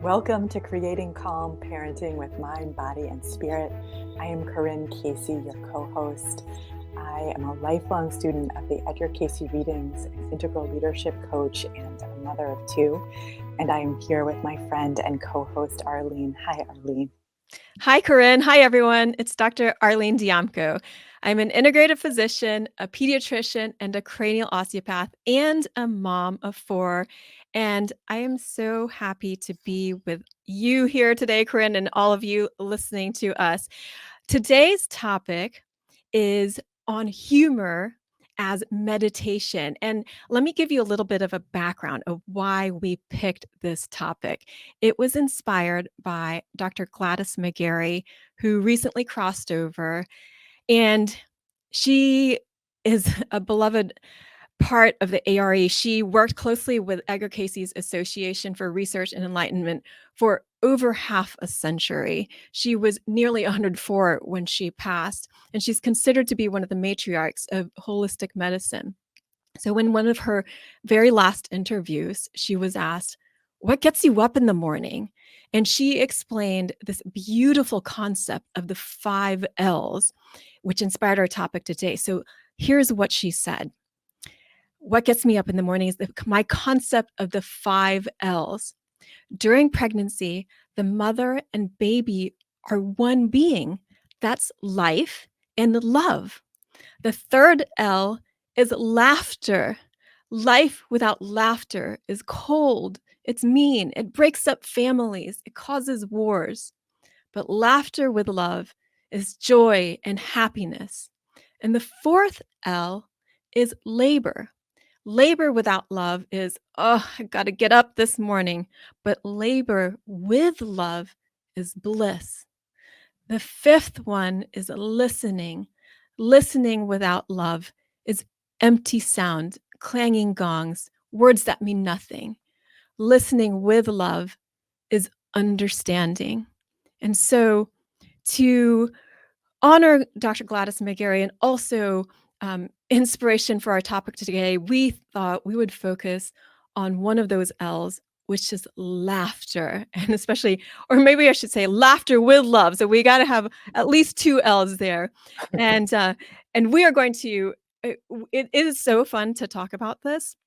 Welcome to Creating Calm Parenting with Mind, Body, and Spirit. I am Corinne Casey, your co-host. I am a lifelong student of the Edgar Casey readings, an integral leadership coach, and a mother of two. And I am here with my friend and co-host, Arlene. Hi, Arlene. Hi, Corinne. Hi, everyone. It's Dr. Arlene Diamco. I'm an integrative physician, a pediatrician, and a cranial osteopath, and a mom of four. And I am so happy to be with you here today, Corinne, and all of you listening to us. Today's topic is on humor as meditation. And let me give you a little bit of a background of why we picked this topic. It was inspired by Dr. Gladys McGarey, who recently crossed over, and she is a beloved part of the A.R.E. She worked closely with Edgar Casey's Association for Research and Enlightenment for over half a century. She was nearly 104 when she passed, and she's considered to be one of the matriarchs of holistic medicine. So, in one of her very last interviews, she was asked, "What gets you up in the morning?" And she explained this beautiful concept of the 5 L's, which inspired our topic today. So, here's what she said. What gets me up in the morning is my concept of the 5 L's. During pregnancy, the mother and baby are one being. That's life and love. The third L is laughter. Life without laughter is cold. It's mean. It breaks up families. It causes wars. But laughter with love is joy and happiness. And the fourth L is labor. Labor without love is, oh, I got to get up this morning. But labor with love is bliss. The fifth one is listening. Listening without love is empty sound, clanging gongs, words that mean nothing. Listening with love is understanding. And so, to honor Dr. Gladys McGarey and also inspiration for our topic today, we thought we would focus on one of those L's, which is laughter, and especially, or maybe I should say, laughter with love. So we got to have at least 2 L's there, and we are going to. It is so fun to talk about this.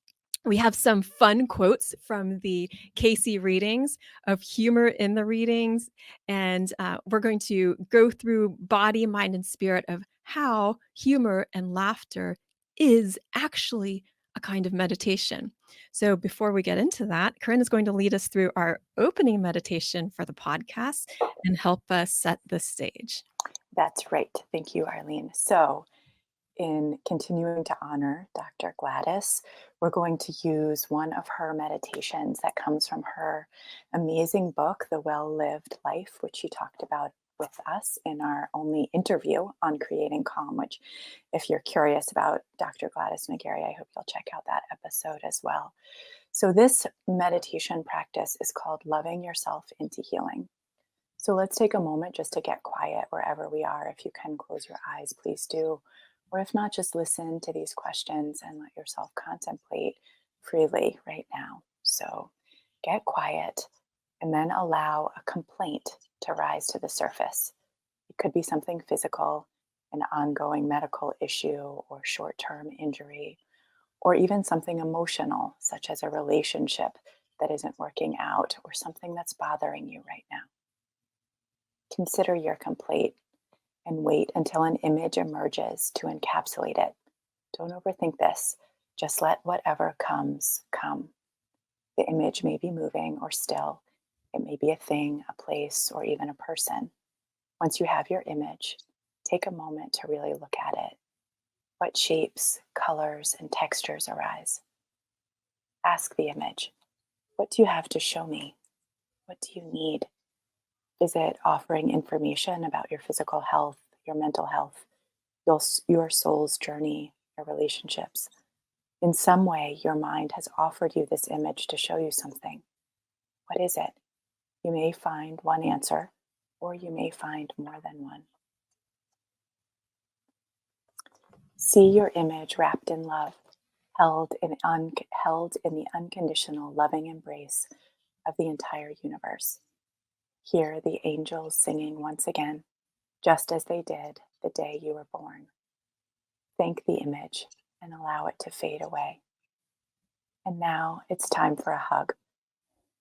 We have some fun quotes from the Casey readings of humor in the readings. And we're going to go through body, mind, and spirit of how humor and laughter is actually a kind of meditation. So before we get into that, Corinne is going to lead us through our opening meditation for the podcast and help us set the stage. That's right. Thank you, Arlene. So, in continuing to honor Dr. Gladys, we're going to use one of her meditations that comes from her amazing book, The Well-Lived Life, which she talked about with us in our only interview on Creating Calm, which, if you're curious about Dr. Gladys McGarey, I hope you'll check out that episode as well. So this meditation practice is called Loving Yourself into Healing. So let's take a moment just to get quiet wherever we are. If you can close your eyes, please do. Or if not, just listen to these questions and let yourself contemplate freely right now. So get quiet and then allow a complaint to rise to the surface. It could be something physical, an ongoing medical issue or short term injury, or even something emotional, such as a relationship that isn't working out or something that's bothering you right now. Consider your complaint and wait until an image emerges to encapsulate it. Don't overthink this. Just let whatever comes come. The image may be moving or still. It may be a thing, a place, or even a person. Once you have your image, take a moment to really look at it. What shapes, colors, and textures arise? Ask the image, what do you have to show me? What do you need? Is it offering information about your physical health, your mental health, your soul's journey, your relationships? In some way, your mind has offered you this image to show you something. What is it? You may find one answer, or you may find more than one. See your image wrapped in love, held in the unconditional loving embrace of the entire universe. Hear the angels singing once again, just as they did the day you were born. Thank the image and allow it to fade away. And now it's time for a hug.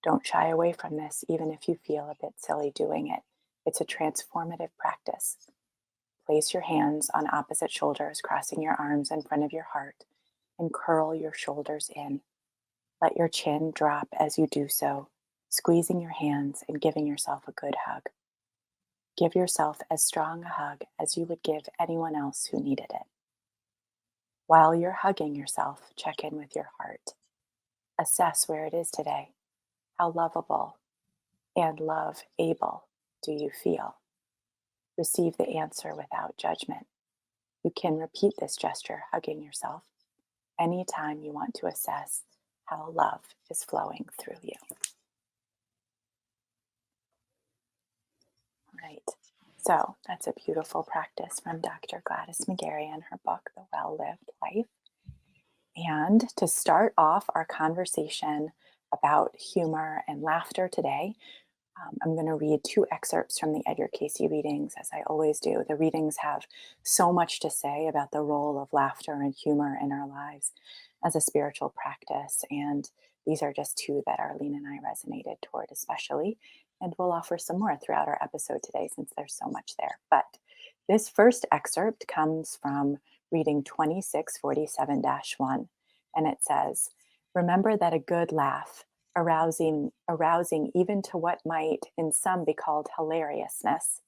Don't shy away from this, even if you feel a bit silly doing it. It's a transformative practice. Place your hands on opposite shoulders, crossing your arms in front of your heart, and curl your shoulders in. Let your chin drop as you do so, squeezing your hands and giving yourself a good hug. Give yourself as strong a hug as you would give anyone else who needed it. While you're hugging yourself, check in with your heart. Assess where it is today. How lovable and love able do you feel? Receive the answer without judgment. You can repeat this gesture, hugging yourself, anytime you want to assess how love is flowing through you. Right. So that's a beautiful practice from Dr. Gladys McGarry in her book, The Well Lived Life. And to start off our conversation about humor and laughter today, I'm going to read two excerpts from the Edgar Casey readings, as I always do. The readings have so much to say about the role of laughter and humor in our lives as a spiritual practice. And these are just two that Arlene and I resonated toward, especially. And we'll offer some more throughout our episode today since there's so much there. But this first excerpt comes from reading 2647 1, and it says, "Remember that a good laugh, arousing even to what might in some be called hilariousness,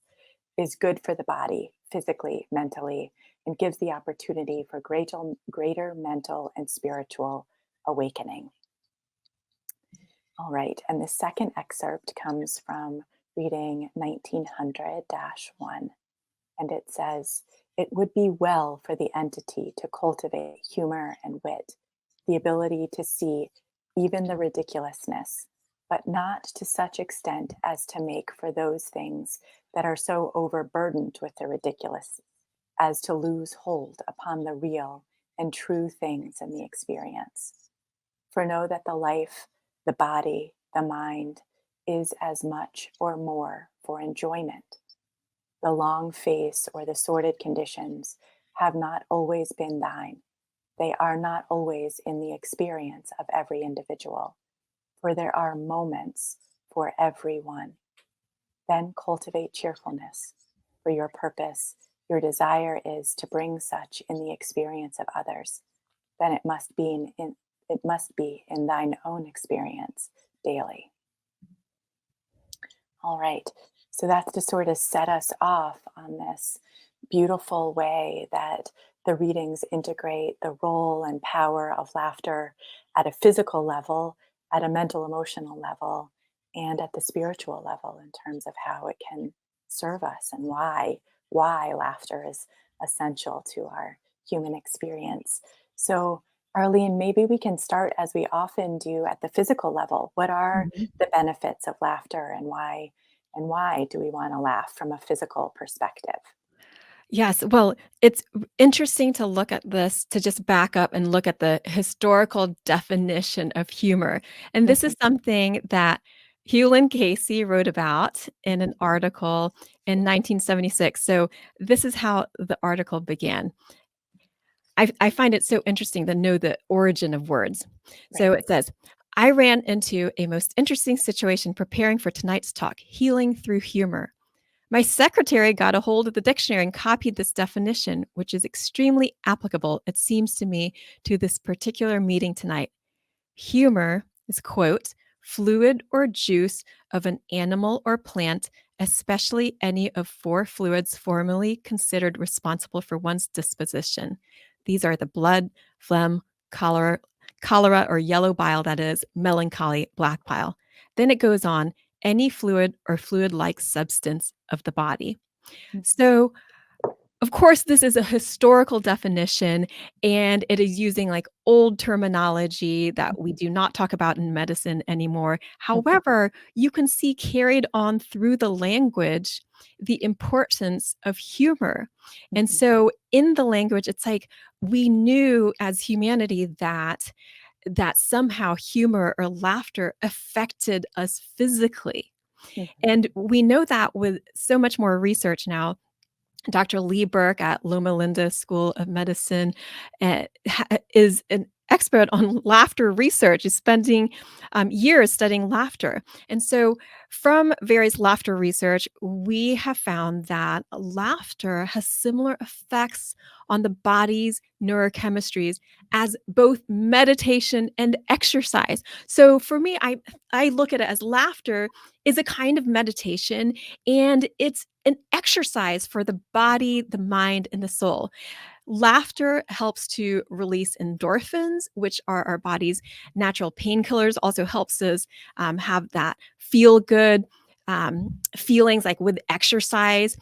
is good for the body, physically, mentally, and gives the opportunity for greater mental and spiritual awakening." All right, and the second excerpt comes from reading 1900 1, and it says, "It would be well for the entity to cultivate humor and wit, the ability to see even the ridiculousness, but not to such extent as to make for those things that are so overburdened with the ridiculous as to lose hold upon the real and true things in the experience. For know that the life, the body, the mind is as much or more for enjoyment. The long face or the sordid conditions have not always been thine. They are not always in the experience of every individual, for there are moments for every one. Then cultivate cheerfulness, for your purpose, your desire is to bring such in the experience of others. Then it must be in thine own experience daily." All right. So that's to sort of set us off on this beautiful way that the readings integrate the role and power of laughter at a physical level, at a mental, emotional level, and at the spiritual level in terms of how it can serve us and why laughter is essential to our human experience. So, Arlene, maybe we can start as we often do at the physical level. What are Mhm. the benefits of laughter and why do we want to laugh from a physical perspective? Yes, well, it's interesting to look at this, to just back up and look at the historical definition of humor. And this Mhm. is something that Hewlin Casey wrote about in an article in 1976. So this is how the article began. I find it so interesting to know the origin of words. So Right. it says, "I ran into a most interesting situation preparing for tonight's talk, healing through humor. My secretary got a hold of the dictionary and copied this definition, which is extremely applicable, it seems to me, to this particular meeting tonight. Humor is, quote, fluid or juice of an animal or plant, especially any of four fluids formerly considered responsible for one's disposition. These are the blood, phlegm, cholera or yellow bile, that is, melancholy, black bile. Then it goes on, any fluid or fluid like substance of the body." Mhm. So of course, this is a historical definition, and it is using, like, old terminology that we Mhm. do not talk about in medicine anymore. Mhm. However, you can see carried on through the language the importance of humor. And Mhm. so in the language, it's like we knew as humanity that that somehow humor or laughter affected us physically. Mhm. And we know that with so much more research now. Dr. Lee Burke at Loma Linda School of Medicine is an expert on laughter research, is spending years studying laughter. And so, from various laughter research, we have found that laughter has similar effects on the body's neurochemistries as both meditation and exercise. So, for me, I look at it as laughter is a kind of meditation, and it's an exercise for the body, the mind, and the soul. Laughter helps to release endorphins, which are our body's natural painkillers, also helps us have that feel good feelings like with exercise.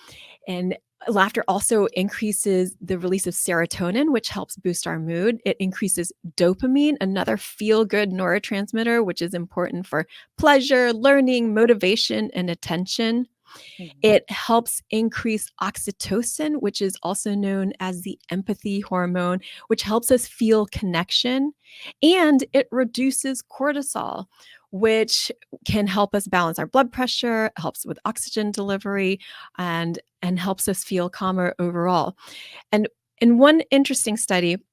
And laughter also increases the release of serotonin, which helps boost our mood. It increases dopamine, another feel good neurotransmitter, which is important for pleasure, learning, motivation, and attention. Mhm. It helps increase oxytocin, which is also known as the empathy hormone, which helps us feel connection. And it reduces cortisol, which can help us balance our blood pressure, helps with oxygen delivery, and helps us feel calmer overall. And in one interesting study,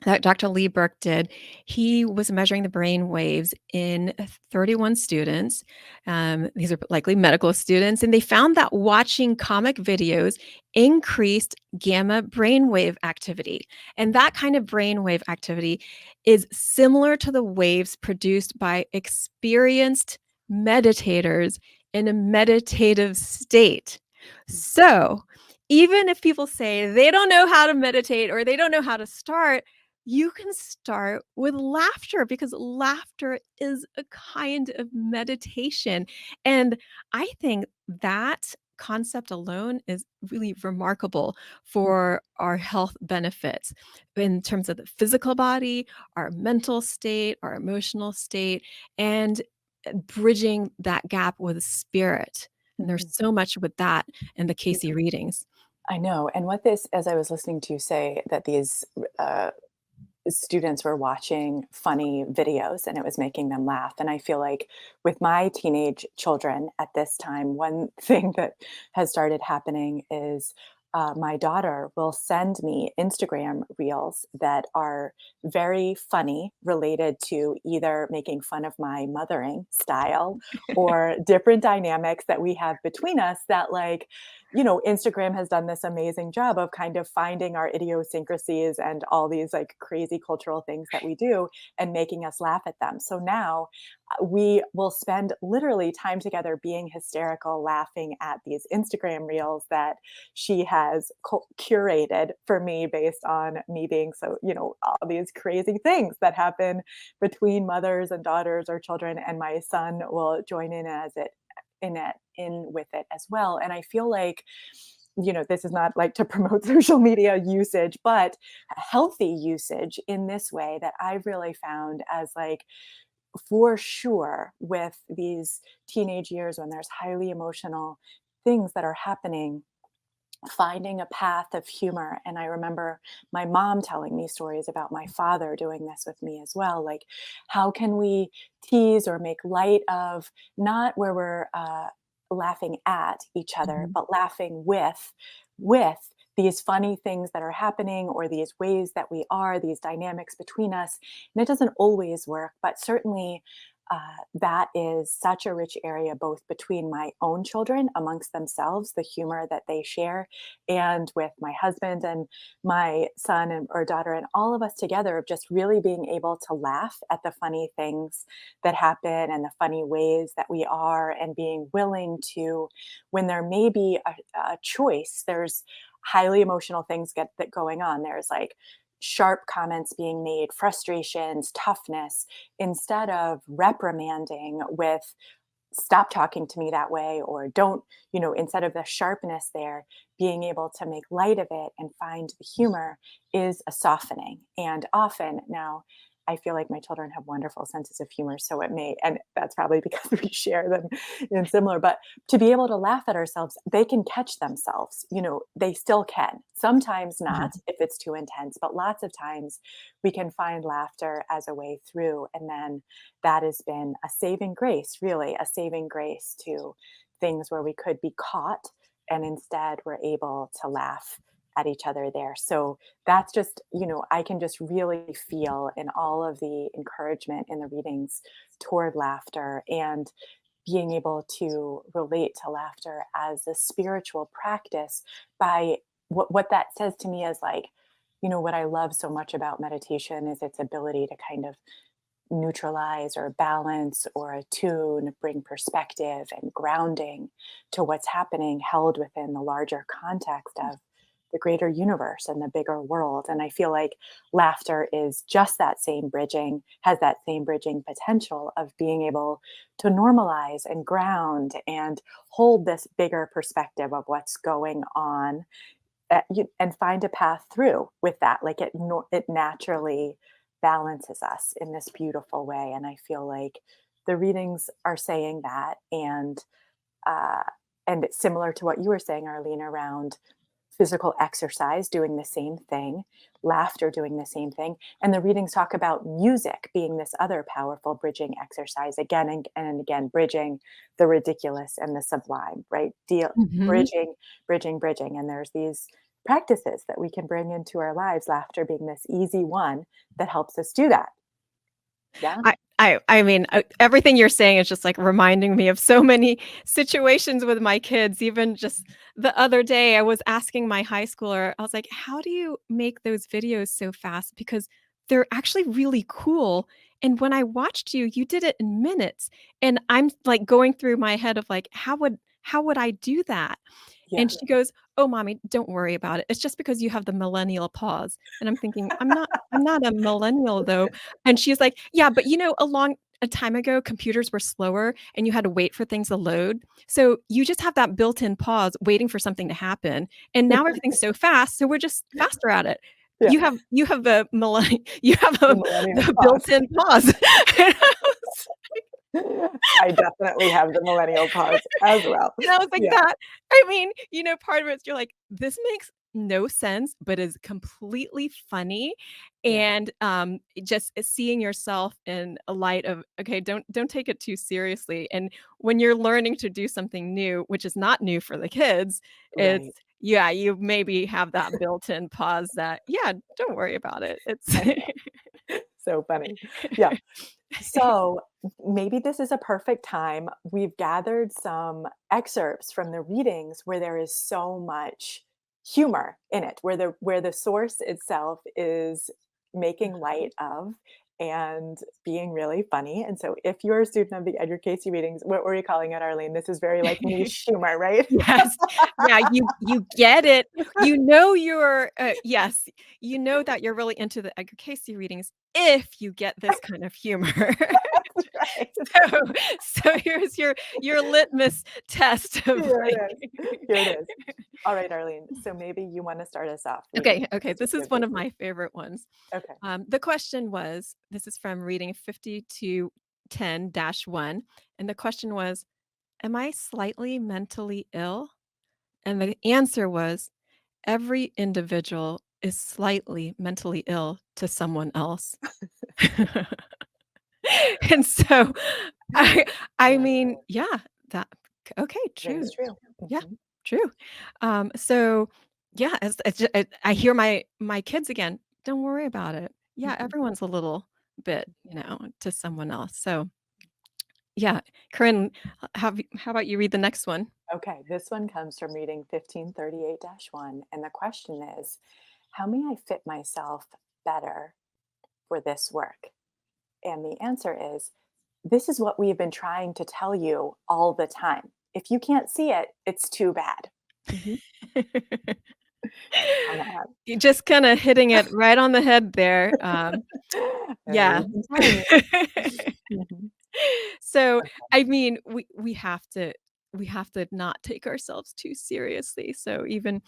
that Dr. Lee Burke did, he was measuring the brain waves in 31 students. These are likely medical students, and they found that watching comic videos increased gamma brainwave activity. And that kind of brainwave activity is similar to the waves produced by experienced meditators in a meditative state. So, even if people say they don't know how to meditate or they don't know how to start, you can start with laughter because laughter is a kind of meditation. And I think that concept alone is really remarkable for our health benefits in terms of the physical body, our mental state, our emotional state, and bridging that gap with spirit. And there's Mhm. so much with that in the Yeah, Casey readings. I know. And what this, as I was listening to you say that these uh, students were watching funny videos and it was making them laugh. And I feel like with my teenage children at this time, one thing that has started happening is my daughter will send me Instagram reels that are very funny, related to either making fun of my mothering style or different dynamics that we have between us that, like, Instagram has done this amazing job of kind of finding our idiosyncrasies and all these like crazy cultural things that we do and making us laugh at them. So now we will spend literally time together being hysterical, laughing at these Instagram reels that she has curated for me based on me being so, all these crazy things that happen between mothers and daughters or children. And my son will join in as it in with it as well. And I feel like, this is not like to promote social media usage, but healthy usage in this way that I've really found as like, for sure, with these teenage years when there's highly emotional things that are happening, finding a path of humor. And I remember my mom telling me stories about my father doing this with me as well. Like, how can we tease or make light of, not where we're laughing at each other, Mhm. but laughing with these funny things that are happening, or these ways that we are, these dynamics between us. And it doesn't always work, but certainly that is such a rich area, both between my own children amongst themselves, the humor that they share, and with my husband and my son and or daughter, and all of us together, of just really being able to laugh at the funny things that happen and the funny ways that we are, and being willing to, when there may be a choice, there's highly emotional things get that going on. There's like sharp comments being made, frustrations, toughness, instead of reprimanding with stop talking to me that way, or don't, instead of the sharpness there, being able to make light of it and find the humor is a softening. And often now, I feel like my children have wonderful senses of humor, so it may, and that's probably because we share them in similar, but to be able to laugh at ourselves, they can catch themselves, they still can. Sometimes not Mhm. if it's too intense, but lots of times we can find laughter as a way through. And then that has been a saving grace, really, a saving grace to things where we could be caught, and instead we're able to laugh at each other there. So that's just, I can just really feel in all of the encouragement in the readings toward laughter, and being able to relate to laughter as a spiritual practice by what that says to me is like, what I love so much about meditation is its ability to kind of neutralize or balance or attune, bring perspective and grounding to what's happening, held within the larger context of the greater universe and the bigger world. And I feel like laughter is just that same bridging, has that same bridging potential of being able to normalize and ground and hold this bigger perspective of what's going on, and find a path through with that. Like it naturally balances us in this beautiful way. And I feel like the readings are saying that, uh, and it's similar to what you were saying, Arlene, around physical exercise doing the same thing, laughter doing the same thing. And the readings talk about music being this other powerful bridging exercise, again and again, bridging the ridiculous and the sublime, right? Mhm. Bridging. And there's these practices that we can bring into our lives, laughter being this easy one that helps us do that. Yeah. I mean, everything you're saying is just, like, reminding me of so many situations with my kids. Even just the other day, I was asking my high schooler, I was like, "How do you make those videos so fast? Because they're actually really cool, and when I watched you, you did it in minutes." And I'm, like, going through my head of, like, how would I do that? Yeah. And she goes, "Oh, mommy, don't worry about it. It's just because you have the millennial pause." And I'm thinking, I'm not a millennial, though." And she's like, "Yeah, but, a long a time ago, computers were slower and you had to wait for things to load. So you just have that built-in pause waiting for something to happen. And now everything's so fast, so we're just faster at it. Yeah. You have the you have The a millennial the pause. built-in pause." And I was I definitely have the millennial pause as well. And I was like, Yeah. I mean, part of it's you're like, "This makes no sense, but is completely funny." Yeah. And, just seeing yourself in a light of, "Okay, don't take it too seriously." And when you're learning to do something new, which is not new for the kids, it's Right. yeah, you maybe have that built-in pause that, "Yeah, don't worry about it." It's I know. So funny. Yeah. So maybe this is a perfect time. We've gathered some excerpts from the readings where there is so much humor in it, where the source itself is making light of and being really funny. And so if you're a student of the Edgar Casey readings, what were you calling it, Arlene? This is very like niche humor, right? Yes. Yeah, you get it. Yes, you know that you're really into the Edgar Cayce readings if you get this kind of humor. That's right. So so here's your litmus test of, Here like it is. Here it is. All right, Arlene. So maybe you want to start us off reading okay, just a this few is of one these. of my favorite ones. Okay. The question was this is from reading 5210-1, and the question was, "Am I slightly mentally ill?" And the answer was, every individual is slightly mentally ill to someone else. And so I I I love mean, that. yeah, that okay, That true. is true. Yeah, Mhm. true. So yeah, I hear my kids again, "Don't worry about it." Yeah, Mhm. everyone's a little bit, to someone else. So, yeah, Corinne, how about you read the next one? Okay, this one comes from reading 1538-1. And the question is, how may I fit myself better for this work? And the answer is, this is what we've been trying to tell you all the time. If you can't see it, it's too bad. Mhm. Come on. You're just kinda hitting it right on the head there, yeah. Every time. Mhm. So, I mean, we have to not take ourselves too seriously, so even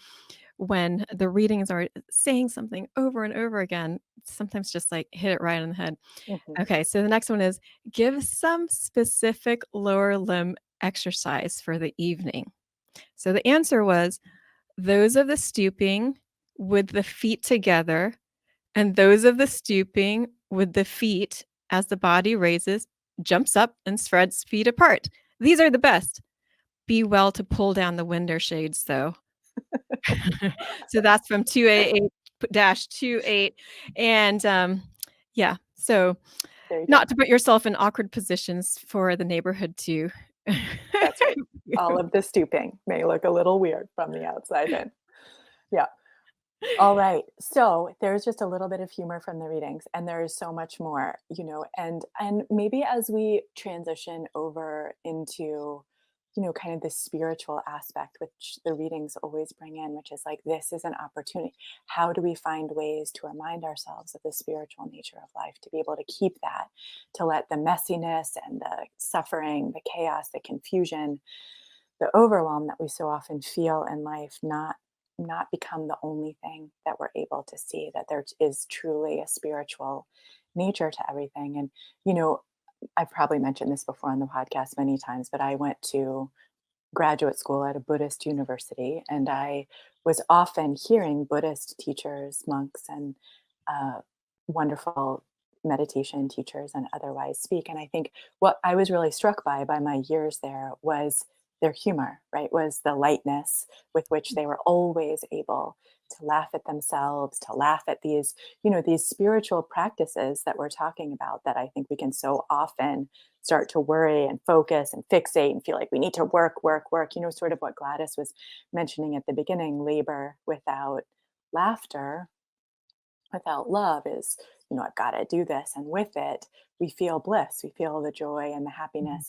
when the readings are saying something over and over again, sometimes just like hit it right on the head. Mhm. Okay, so the next one is give some specific lower limb exercise for the evening. So the answer was those of the stooping with the feet together, and those of the stooping with the feet as the body raises, jumps up, and spreads feet apart. These are the best. Be well to pull down the window shades, though. So that's from 288-28. And yeah, so There you go. not to put yourself in awkward positions for the neighborhood to That's right. All of the stooping may look a little weird from the outside in. Yeah. All right. So there's just a little bit of humor from the readings, and there is so much more, and maybe as we transition over into, kind of the spiritual aspect, which the readings always bring in, which is like this is an opportunity. How do we find ways to remind ourselves of the spiritual nature of life, to be able to keep that, to let the messiness and the suffering, the chaos, the confusion, the overwhelm that we so often feel in life not become the only thing that we're able to see, that there is truly a spiritual nature to everything. And you know I've probably mentioned this before on the podcast many times, but I went to graduate school at a Buddhist university, and I was often hearing Buddhist teachers, monks, and uh, wonderful meditation teachers and otherwise speak. And I think what I was really struck by my years there was their humor, right? Was the lightness with which they were always able to laugh at themselves, to laugh at these spiritual practices that we're talking about, that I think we can so often start to worry and focus and fixate and feel like we need to work, work, work. Sort of what Gladys was mentioning at the beginning, labor without laughter, without love is, I've got to do this. And with it, we feel bliss, we feel the joy and the Mhm. happiness.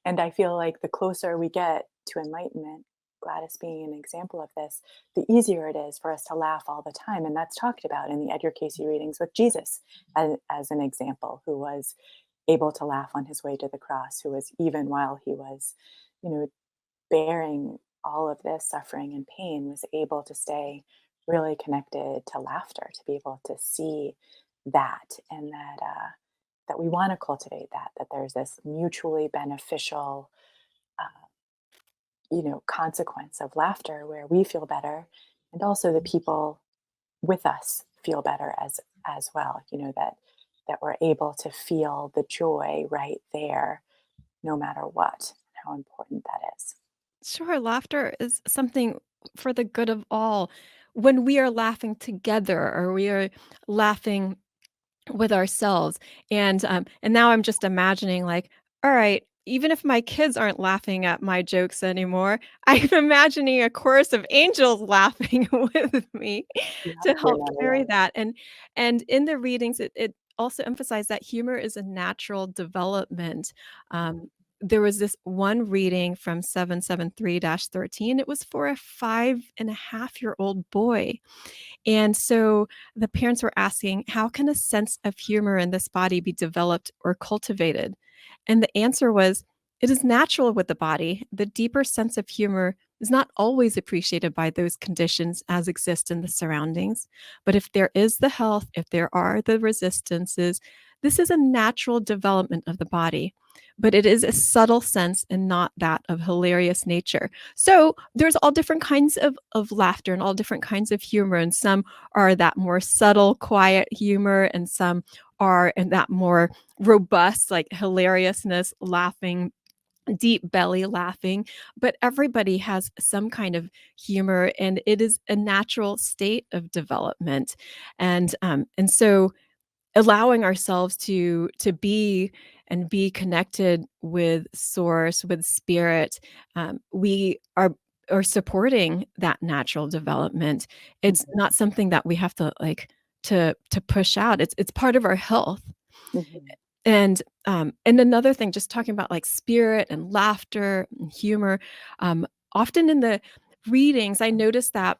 And I feel like the closer we get to enlightenment, Gladys being an example of this, the easier it is for us to laugh all the time. And that's talked about in the Edgar Casey readings with Jesus as an example, who was able to laugh on his way to the cross, who was, even while he was, you know, bearing all of this suffering and pain, was able to stay really connected to laughter, to be able to see that, and that we want to cultivate that there's this mutually beneficial uh, consequence of laughter, where we feel better, and also the people with us feel better as well, that we're able to feel the joy right there, no matter what, how important that is. Sure, laughter is something for the good of all. When we are laughing together or we are laughing with ourselves. And now I'm just imagining like, all right, even if my kids aren't laughing at my jokes anymore, I'm imagining a chorus of angels laughing with me Yeah, to you're help not carry alone. that. And in the readings, it also emphasized that humor is a natural development. Mhm. There was this one reading from 773-13. It was for a 5.5-year-old boy, and so the parents were asking, how can a sense of humor in this body be developed or cultivated? And the answer was, it is natural with the body. The deeper sense of humor is not always appreciated by those conditions as exist in the surroundings. But if there is the health, if there are the resistances, this is a natural development of the body. But it is a subtle sense and not that of hilarious nature. So there's all different kinds of laughter and all different kinds of humor. And some are that more subtle, quiet humor, and some are in that more robust, like hilariousness, laughing, deep belly laughing. But everybody has some kind of humor, and it is a natural state of development. And so allowing ourselves to be and be connected with source, with spirit, we are supporting that natural development. It's Mhm. not something that we have to like to push out. It's part of our health. Mhm. And another thing, just talking about like spirit and laughter and humor, often in the readings, I noticed that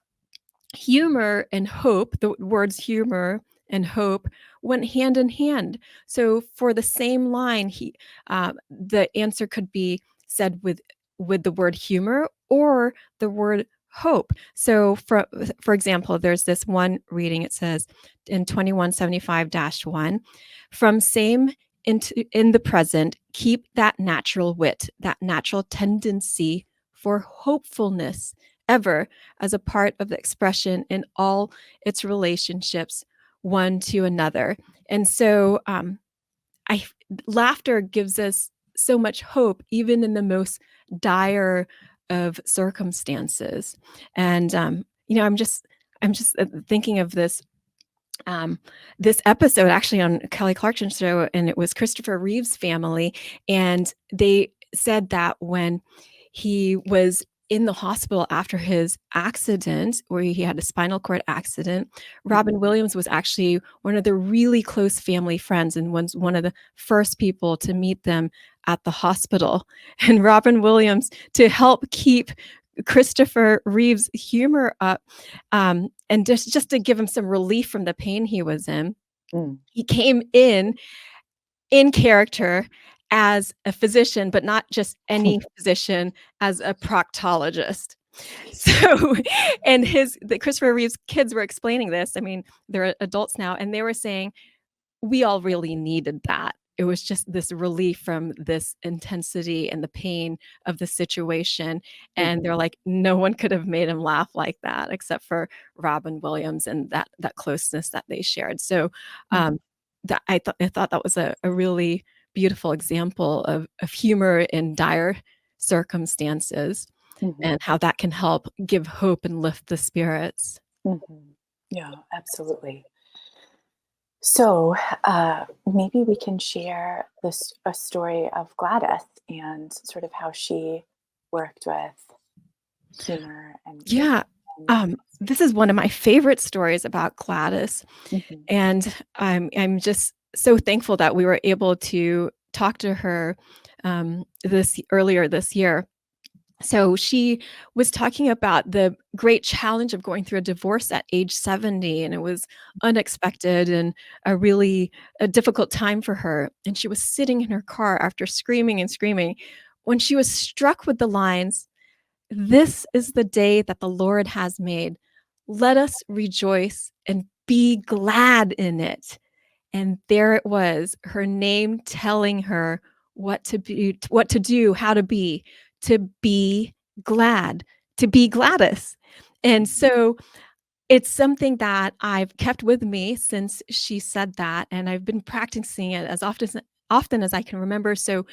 humor and hope, the words humor and hope went hand in hand. So for the same line, the answer could be said with the word humor or the word hope. So for example, there's this one reading, it says in 2175-1, from same into in the present, keep that natural wit, that natural tendency for hopefulness ever as a part of the expression in all its relationships one to another. And so I laughter gives us so much hope, even in the most dire of circumstances. And I'm just thinking of um, this episode actually on Kelly Clarkson's show, and it was Christopher Reeve's family, and they said that when he was in the hospital after his accident, where he had a spinal cord accident, Mhm. Robin Williams was actually one of the really close family friends and was one of the first people to meet them at the hospital. And Robin Williams, to help keep Christopher Reeve's humor up, and just to give him some relief from the pain he was in, Mm. he came in character as a physician, but not just any physician, as a proctologist. So, and his the Christopher Reeve's kids were explaining this. I mean, they're adults now, and they were saying, we all really needed that. It was just this relief from this intensity and the pain of the situation, and they're Mhm. like, no one could have made him laugh like that except for Robin Williams and that closeness that they shared. So, Mm. um, that I thought that was a really beautiful example of humor in dire circumstances Mhm. and how that can help give hope and lift the spirits. Mhm. Yeah, absolutely. So, maybe we can share this a story of Gladys and sort of how she worked with humor and Yeah, and this is one of my favorite stories about Gladys, Mhm. and I'm just so thankful that we were able to talk to her, this earlier this year. So she was talking about the great challenge of going through a divorce at age 70, and it was unexpected and a difficult time for her, and she was sitting in her car after screaming and screaming when she was struck with the lines, "This is the day that the Lord has made. Let us rejoice and be glad in it." And there it was, her name telling her what to do, how to be glad, to be Gladys. And Mhm. so it's something that I've kept with me since she said that, and I've been practicing it as often as I can remember. So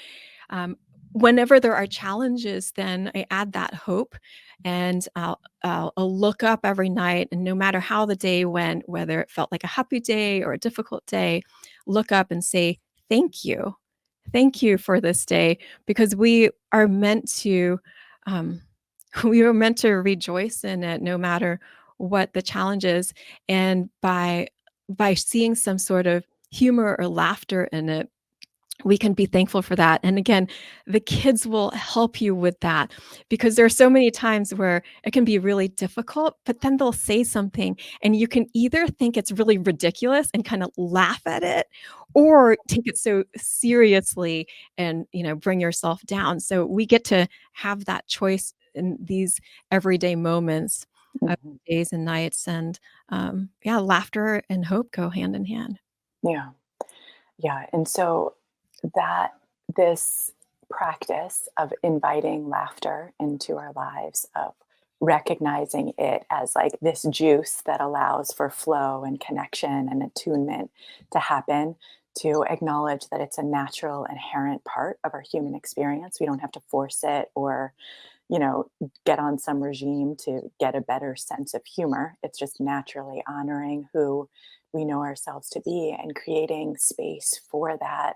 um, whenever there are challenges, then I add that hope, and I'll look up every night, and no matter how the day went, whether it felt like a happy day or a difficult day, look up and say, "Thank you. Thank you for this day," because we are meant to, um, we are meant to rejoice in it no matter what the challenge is. And by seeing some sort of humor or laughter in it, we can be thankful for that. And again, the kids will help you with that, because there are so many times where it can be really difficult, but then they'll say something and you can either think it's really ridiculous and kind of laugh at it, or take it so seriously and, bring yourself down. So we get to have that choice in these everyday moments of Mhm. days and nights. And yeah, laughter and hope go hand in hand. Yeah. Yeah, and so that this practice of inviting laughter into our lives, of recognizing it as like this juice that allows for flow and connection and attunement to happen, to acknowledge that it's a natural, inherent part of our human experience. We don't have to force it or, you know, get on some regime to get a better sense of humor. It's just naturally honoring who we know ourselves to be and creating space for that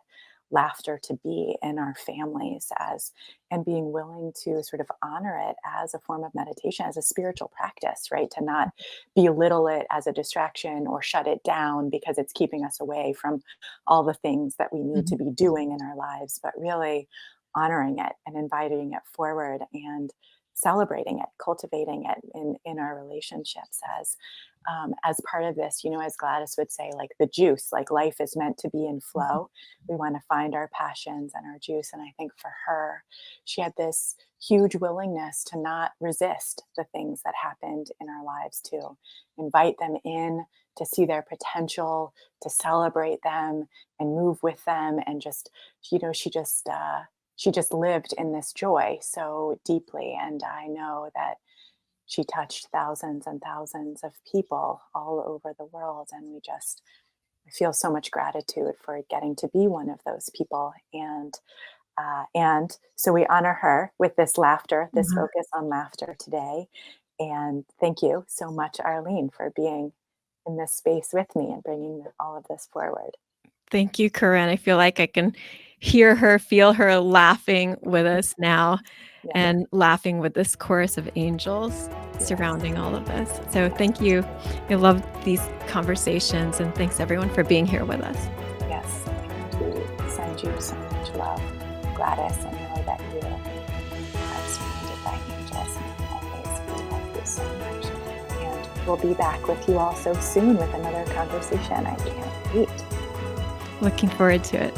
laughter to be in our families as and being willing to sort of honor it as a form of meditation, as a spiritual practice, right? To not belittle it as a distraction or shut it down because it's keeping us away from all the things that we need to Mhm. be doing in our lives, but really honoring it and inviting it forward and celebrating it, cultivating it in our relationships as as part of this, as Gladys would say, like the juice, like life is meant to be in Mhm. flow. We want to find our passions and our juice. And I think for her, she had this huge willingness to not resist the things that happened in our lives, to invite them in, to see their potential, to celebrate them and move with them. And just, she just lived in this joy so deeply. And I know that she touched thousands and thousands of people all over the world. And I feel so much gratitude for getting to be one of those people. And so we honor her with this laughter, this Mhm. focus on laughter today. And thank you so much, Arlene, for being in this space with me and bringing all of this forward. Thank you, Corinne. I feel like I can hear her, feel her laughing with us now Yeah, and laughing with this chorus of angels yes, surrounding all of us. So thank yes, you. I love these conversations, and thanks everyone for being here with us. yes. And we send you so much love, Gladys, and know that you are surrounded by angels and always we love you so much. And we'll be back with you all so soon with another conversation. I can't wait. Looking forward to it.